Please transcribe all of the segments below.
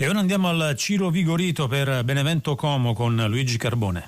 E ora andiamo al Ciro Vigorito per Benevento Como con Luigi Carbone.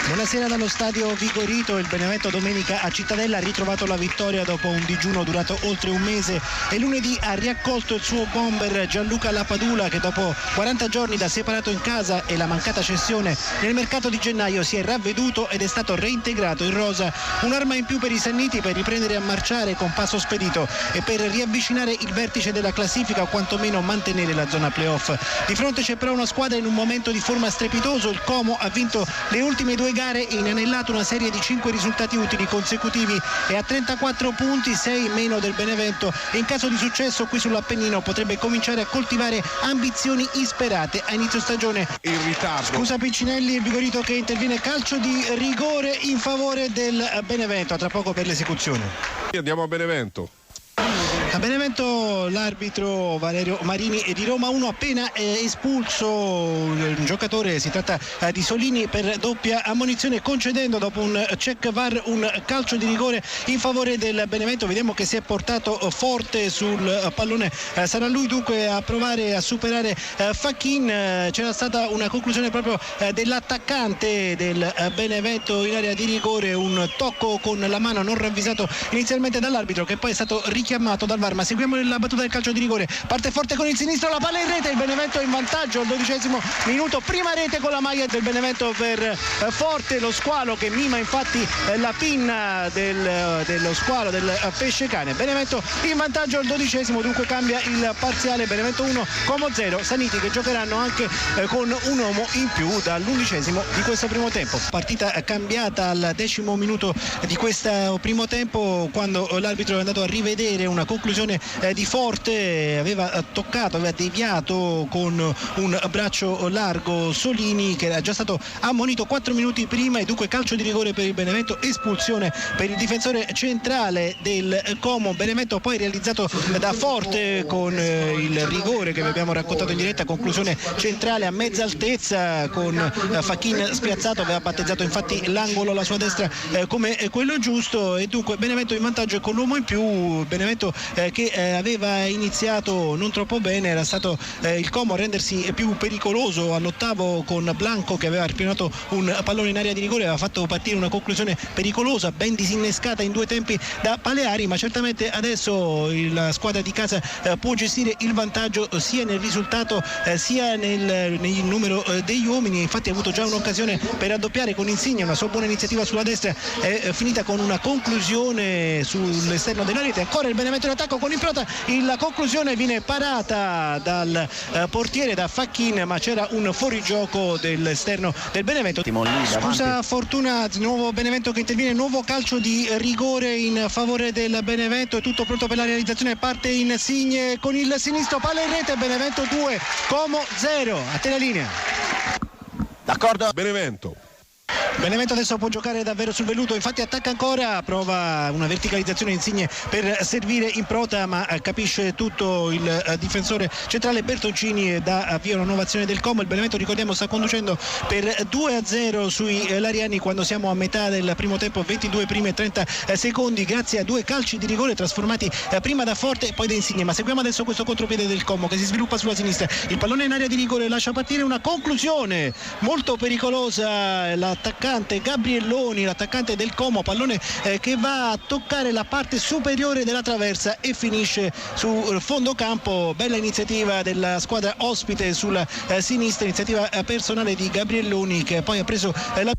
Buonasera dallo stadio Vigorito. Il Benevento domenica a Cittadella ha ritrovato la vittoria dopo un digiuno durato oltre un mese e lunedì ha riaccolto il suo bomber Gianluca Lapadula, che dopo 40 giorni da separato in casa e la mancata cessione nel mercato di gennaio si è ravveduto ed è stato reintegrato in rosa. Un'arma in più per i Sanniti per riprendere a marciare con passo spedito e per riavvicinare il vertice della classifica o quantomeno mantenere la zona playoff. Di fronte c'è però una squadra in un momento di forma strepitoso. Il Como ha vinto le ultime due gare e inanellato una serie di 5 risultati utili consecutivi e a 34 punti, 6 in meno del Benevento, e in caso di successo qui sull'Appennino potrebbe cominciare a coltivare ambizioni insperate a inizio stagione. In ritardo. Scusa Piccinelli, il Vigorito che interviene, calcio di rigore in favore del Benevento, tra poco per l'esecuzione. Andiamo a Benevento. A Benevento l'arbitro Valerio Marini di Roma 1 appena espulso un giocatore, si tratta di Solini, per doppia ammonizione, concedendo dopo un check VAR un calcio di rigore in favore del Benevento. Vediamo che si è portato forte sul pallone, sarà lui dunque a provare a superare Fachin. C'era stata una conclusione proprio dell'attaccante del Benevento in area di rigore, un tocco con la mano non ravvisato inizialmente dall'arbitro, che poi è stato richiamato dal VAR. Ma seguiamo la battuta del calcio di rigore, parte forte con il sinistro, la palla in rete, il Benevento in vantaggio al 12° minuto, prima rete con la maglia del Benevento per Forte, lo squalo che mima infatti la pinna dello squalo del pesce cane. Benevento in vantaggio al 12°, dunque cambia il parziale, Benevento 1 Como 0. Sanniti che giocheranno anche con un uomo in più dall'11° di questo primo tempo. Partita cambiata al 10° minuto di questo primo tempo, quando l'arbitro è andato a rivedere una conclusione di Forte, aveva deviato con un braccio largo Solini, che era già stato ammonito 4 minuti prima, e dunque calcio di rigore per il Benevento, espulsione per il difensore centrale del Como. Benevento poi realizzato da Forte con il rigore che vi abbiamo raccontato in diretta, conclusione centrale a mezza altezza con Fachin spiazzato, aveva battezzato infatti l'angolo alla sua destra come quello giusto, e dunque Benevento in vantaggio con l'uomo in più. Benevento che aveva iniziato non troppo bene, era stato il Como a rendersi più pericoloso all'8° con Blanco, che aveva ripianato un pallone in area di rigore, aveva fatto partire una conclusione pericolosa, ben disinnescata in due tempi da Paleari, ma certamente adesso la squadra di casa può gestire il vantaggio sia nel risultato sia nel numero degli uomini. Infatti ha avuto già un'occasione per raddoppiare con Insigne, una sua buona iniziativa sulla destra è finita con una conclusione sull'esterno della rete. Ancora il Benevento in attacco con Improta, la conclusione viene parata dal portiere, da Fachin, ma c'era un fuorigioco dell'esterno del Benevento. Scusa Fortuna, nuovo Benevento che interviene, nuovo calcio di rigore in favore del Benevento, è tutto pronto per la realizzazione, parte Insigne con il sinistro, palla in rete, Benevento 2 Como 0. A te la linea. D'accordo. Benevento adesso può giocare davvero sul velluto, infatti attacca ancora, prova una verticalizzazione Insigne per servire Improta, ma capisce tutto il difensore centrale Bertoncini e dà avvio a una nuova azione del Como. Il Benevento, ricordiamo, sta conducendo per 2-0 sui Lariani quando siamo a metà del primo tempo, 22 primi e 30 secondi, grazie a due calci di rigore trasformati prima da Forte e poi da Insigne. Ma seguiamo adesso questo contropiede del Como che si sviluppa sulla sinistra, il pallone in area di rigore, lascia partire una conclusione molto pericolosa, l'attaccante Gabrielloni, l'attaccante del Como, pallone che va a toccare la parte superiore della traversa e finisce sul fondo campo. Bella iniziativa della squadra ospite sulla sinistra, iniziativa personale di Gabrielloni, che poi ha preso la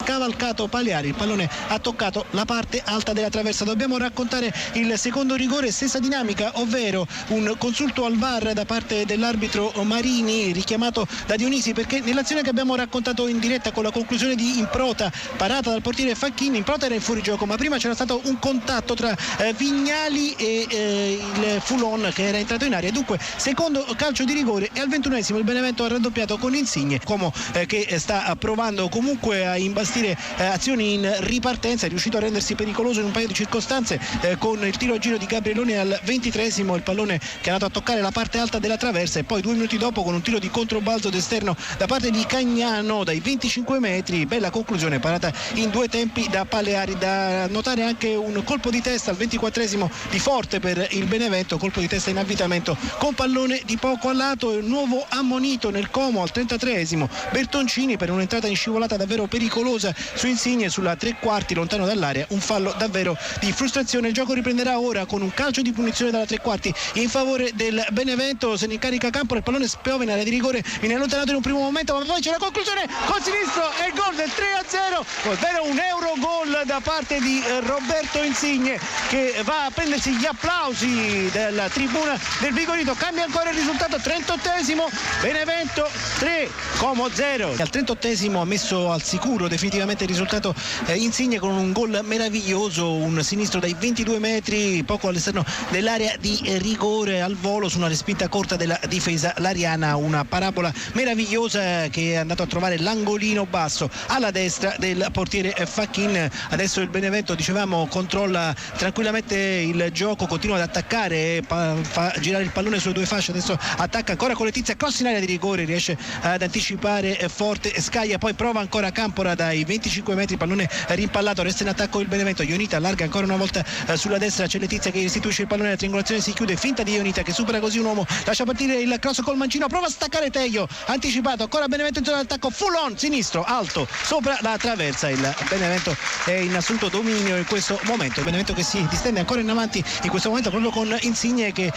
cavalcato Paleari, il pallone ha toccato la parte alta della traversa. Dobbiamo raccontare il secondo rigore, stessa dinamica, ovvero un consulto al VAR da parte dell'arbitro Marini, richiamato da Dionisi, perché nell'azione che abbiamo raccontato in diretta con la conclusione di Improta, parata dal portiere Fachin, Improta era in fuorigioco, ma prima c'era stato un contatto tra Vignali e il Foulon che era entrato in area. Dunque secondo calcio di rigore, e al 21° il Benevento ha raddoppiato con Insigne. Como che sta provando comunque a imbastire gestire azioni in ripartenza, è riuscito a rendersi pericoloso in un paio di circostanze con il tiro a giro di Gabrielone al 23esimo, il pallone che è andato a toccare la parte alta della traversa, e poi 2 minuti dopo con un tiro di controbalzo d'esterno da parte di Cagnano dai 25 metri, bella conclusione parata in 2 tempi da Paleari. Da notare anche un colpo di testa al 24esimo di Forte per il Benevento, colpo di testa in avvitamento con pallone di poco a lato, e un nuovo ammonito nel Como al 33esimo Bertoncini per un'entrata in scivolata davvero pericolosa su Insigne sulla 3/4 lontano dall'area, un fallo davvero di frustrazione. Il gioco riprenderà ora con un calcio di punizione dalla 3/4 in favore del Benevento, se ne incarica Campora, il pallone spiove in area di rigore, viene allontanato in un primo momento, ma poi c'è la conclusione con sinistro e il gol del 3-0, ovvero un Eurogol da parte di Roberto Insigne, che va a prendersi gli applausi della tribuna del Vigorito. Cambia ancora il risultato, 38esimo Benevento 3, Como 0. Al 38esimo ha messo al sicuro definitivamente il risultato Insigne con un gol meraviglioso, un sinistro dai 22 metri poco all'esterno dell'area di rigore al volo su una respinta corta della difesa lariana, una parabola meravigliosa che è andato a trovare l'angolino basso alla destra del portiere Facchin. Adesso il Benevento, dicevamo, controlla tranquillamente il gioco, continua ad attaccare, fa girare il pallone sulle 2 fasce, adesso attacca ancora con Letizia, cross in area di rigore, riesce ad anticipare Forte, scaglia, poi prova ancora Campora dai 25 metri, pallone rimpallato, resta in attacco il Benevento. Ionita allarga ancora una volta sulla destra, c'è Letizia che restituisce il pallone, la triangolazione si chiude, finta di Ionita che supera così un uomo, lascia partire il cross col mancino, prova a staccare Teio, anticipato, ancora Benevento in zona d'attacco, full on sinistro alto sopra la traversa. Il Benevento è in assoluto dominio in questo momento, il Benevento che si distende ancora in avanti in questo momento proprio con Insigne che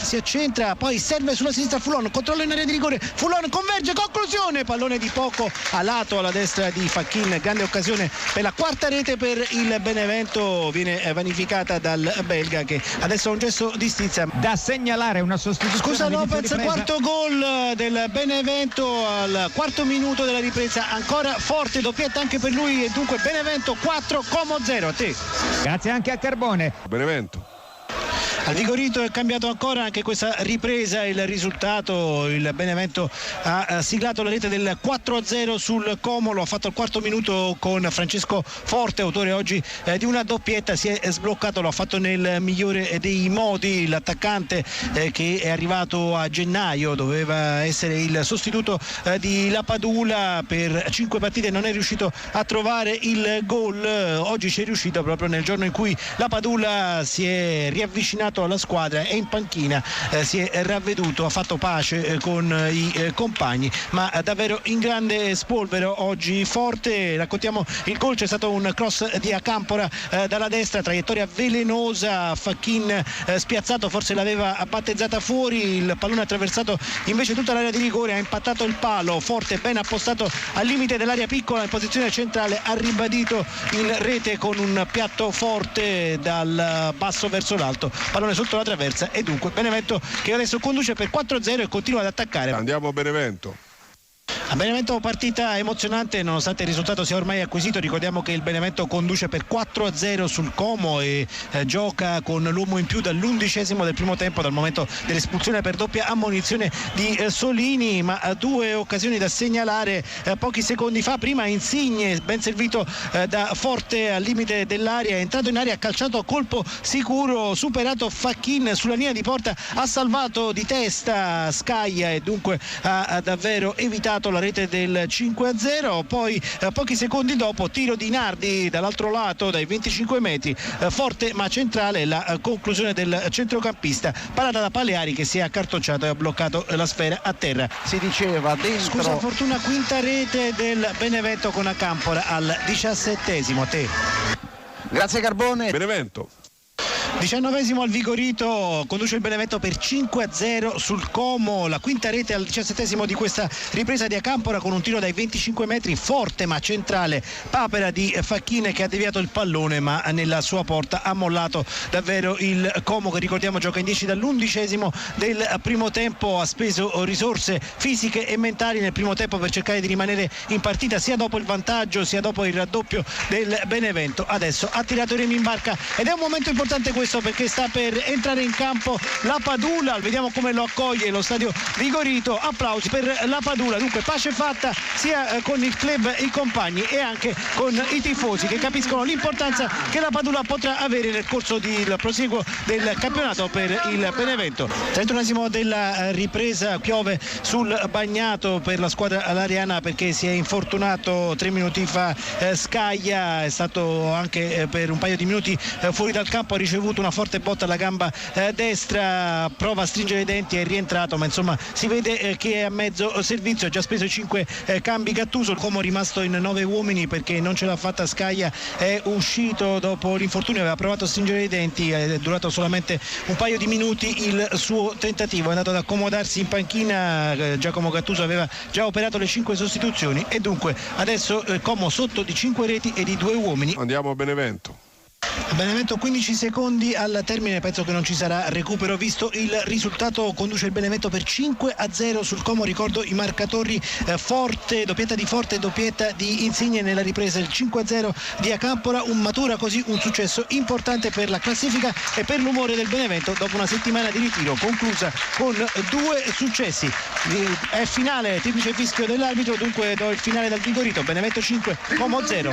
si accentra, poi serve sulla sinistra Fulon, controllo in area di rigore, Fulon converge, conclusione, pallone di poco a lato alla destra di Facchin, grande occasione per la quarta rete per il Benevento, viene vanificata dal belga che adesso ha un gesto di stizza. Da segnalare una sostituzione. Scusa Lopez, quarto gol del Benevento al 4° minuto della ripresa, ancora Forte, doppietta anche per lui, e dunque Benevento 4, Como 0. A te. Grazie anche a Carbone. Benevento. Al Vigorito è cambiato ancora anche questa ripresa il risultato, il Benevento ha siglato la rete del 4-0 sul Como, lo ha fatto al 4° minuto con Francesco Forte, autore oggi di una doppietta, si è sbloccato, lo ha fatto nel migliore dei modi, l'attaccante che è arrivato a gennaio, doveva essere il sostituto di Lapadula, per 5 partite non è riuscito a trovare il gol, oggi ci è riuscito proprio nel giorno in cui Lapadula si è riavvicinato alla squadra e in panchina si è ravveduto, ha fatto pace con i compagni, ma davvero in grande spolvero oggi Forte. Raccontiamo il gol, c'è stato un cross di Acampora dalla destra, traiettoria velenosa, Facchin spiazzato, forse l'aveva battezzata fuori, il pallone ha attraversato invece tutta l'area di rigore, ha impattato il palo, Forte ben appostato al limite dell'area piccola in posizione centrale, ha ribadito in rete con un piatto forte dal basso verso l'alto, pallone sotto la traversa, e dunque Benevento che adesso conduce per 4-0 e continua ad attaccare. Andiamo a Benevento. A Benevento partita emozionante nonostante il risultato sia ormai acquisito, ricordiamo che il Benevento conduce per 4-0 sul Como e gioca con l'uomo in più dall'11° del primo tempo, dal momento dell'espulsione per doppia ammonizione di Solini, ma 2 occasioni da segnalare pochi secondi fa. Prima Insigne, ben servito da Forte al limite dell'area, è entrato in area, ha calciato a colpo sicuro, superato Facchin sulla linea di porta, ha salvato di testa Scaglia e dunque ha davvero evitato la rete del 5-0. Poi pochi secondi dopo tiro di Nardi dall'altro lato dai 25 metri, forte ma centrale, la conclusione del centrocampista, parata da Paleari che si è accartocciato e ha bloccato la sfera a terra. Si diceva dentro. Scusa fortuna, quinta rete del Benevento con Acampora al 17°. A te. Grazie Carbone. Benevento. 19° al Vigorito, conduce il Benevento per 5-0 sul Como, la quinta rete al 17° di questa ripresa di Acampora con un tiro dai 25 metri, forte ma centrale, papera di Facchin che ha deviato il pallone ma nella sua porta ha mollato davvero il Como, che ricordiamo gioca in 10 dall'11° del primo tempo, ha speso risorse fisiche e mentali nel primo tempo per cercare di rimanere in partita sia dopo il vantaggio sia dopo il raddoppio del Benevento. Adesso ha tirato i remi in barca ed è un momento importante questo questo perché sta per entrare in campo la Padula, vediamo come lo accoglie lo stadio Vigorito, applausi per la Padula. Dunque pace fatta sia con il club e i compagni e anche con i tifosi che capiscono l'importanza che la Padula potrà avere nel corso del proseguo del campionato per il Benevento. 31esimo della ripresa, piove sul bagnato per la squadra lariana perché si è infortunato 3 minuti fa Scaglia, è stato anche per un paio di minuti fuori dal campo, ha ricevuto una forte botta alla gamba destra, prova a stringere i denti, è rientrato, ma insomma si vede che è a mezzo servizio, ha già speso 5 cambi Gattuso. Il Como è rimasto in 9 uomini perché non ce l'ha fatta Scaglia, è uscito dopo l'infortunio, aveva provato a stringere i denti, è durato solamente un paio di minuti il suo tentativo, è andato ad accomodarsi in panchina. Giacomo Gattuso aveva già operato le 5 sostituzioni e dunque adesso Como sotto di 5 reti e di 2 uomini. Andiamo a Benevento. Benevento 15 secondi al termine, penso che non ci sarà recupero visto il risultato. Conduce il Benevento per 5-0 sul Como, ricordo i marcatori: Forte, doppietta di Forte e doppietta di Insigne nella ripresa, il 5-0 di Acampola, un matura così un successo importante per la classifica e per l'umore del Benevento dopo una settimana di ritiro conclusa con 2 successi. È finale, triplice fischio dell'arbitro, dunque do il finale dal Vigorito: Benevento 5, Como 0.